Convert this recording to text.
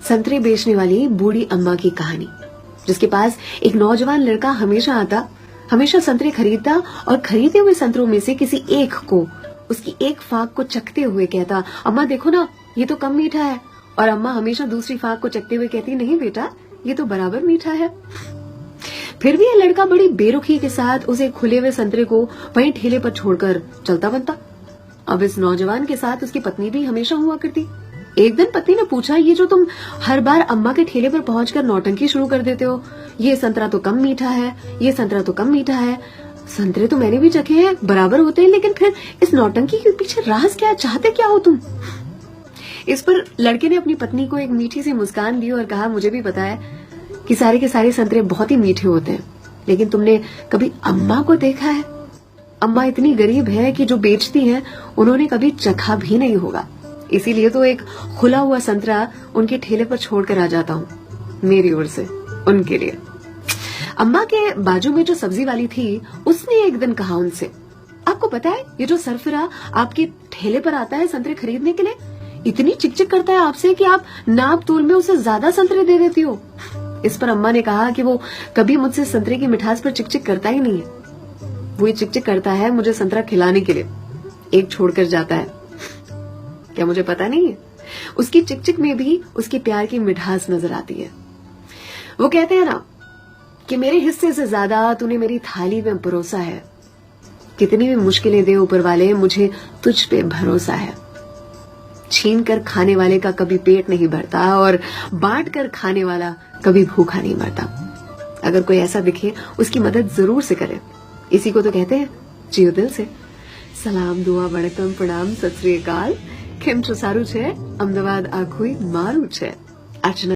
संतरे बेचने वाली बूढ़ी अम्मा की कहानी, जिसके पास एक नौजवान लड़का हमेशा आता, हमेशा संतरे खरीदता और खरीदे हुए संतरों में से किसी एक को, उसकी एक फाक को चखते हुए कहता, अम्मा देखो ना, ये तो कम मीठा है। और अम्मा हमेशा दूसरी फाक को चखते हुए कहती, नहीं बेटा, ये तो बराबर मीठा है। फिर भी ये लड़का बड़ी बेरुखी के साथ उसे खुले हुए संतरे को वहीं ठेले पर छोड़कर चलता बनता। अब इस नौजवान के साथ उसकी पत्नी भी हमेशा हुआ करती। एक दिन पत्नी ने पूछा, ये जो तुम हर बार अम्मा के ठेले पर पहुंचकर नौटंकी शुरू कर देते हो, ये संतरा तो कम मीठा है, ये संतरा तो कम मीठा है। संतरे तो मैंने भी चखे हैं, बराबर होते हैं, लेकिन फिर इस नौटंकी के पीछे राज क्या, चाहते क्या हो तुम? इस पर लड़के ने अपनी पत्नी को एक मीठी सी मुस्कान दी और कहा, मुझे भी पता है कि सारे के सारे संतरे बहुत ही मीठे होते हैं, लेकिन तुमने कभी अम्मा को देखा है? अम्मा इतनी गरीब है कि जो बेचती हैं उन्होंने कभी चखा भी नहीं होगा, इसीलिए तो एक खुला हुआ संतरा उनके ठेले पर छोड़कर आ जाता हूँ, मेरी ओर से उनके लिए। अम्मा के बाजू में जो सब्जी वाली थी, उसने एक दिन कहा उनसे, आपको पता है ये जो सरफिरा आपके ठेले पर आता है संतरे खरीदने के लिए, इतनी चिकचिक करता है आपसे कि आप नाप तोल में उसे ज्यादा संतरे दे देती हो। इस पर अम्मा ने कहा कि वो कभी मुझसे संतरे की मिठास पर चिकचिक करता ही नहीं है, वो ये चिकचिक करता है मुझे संतरा खिलाने के लिए, एक छोड़कर जाता है। क्या मुझे पता नहीं है? उसकी चिकचिक में भी उसके प्यार की मिठास नजर आती है। वो कहते हैं ना कि मेरे हिस्से से ज्यादा तूने मेरी थाली में परोसा है, कितनी भी मुश्किलें दे ऊपर वाले, मुझे तुझ पे भरोसा है। छीन कर खाने वाले का कभी पेट नहीं भरता और बांट कर खाने वाला कभी भूखा नहीं मरता। अगर कोई ऐसा दिखे, उसकी मदद जरूर से करे। इसी को तो कहते हैं जियो दिल से। सलाम, दुआ, वणकम, प्रणाम, सत श्री अकाल। केम छो, सारू छे? अमदावाद आखुई मारू छे। अर्चना।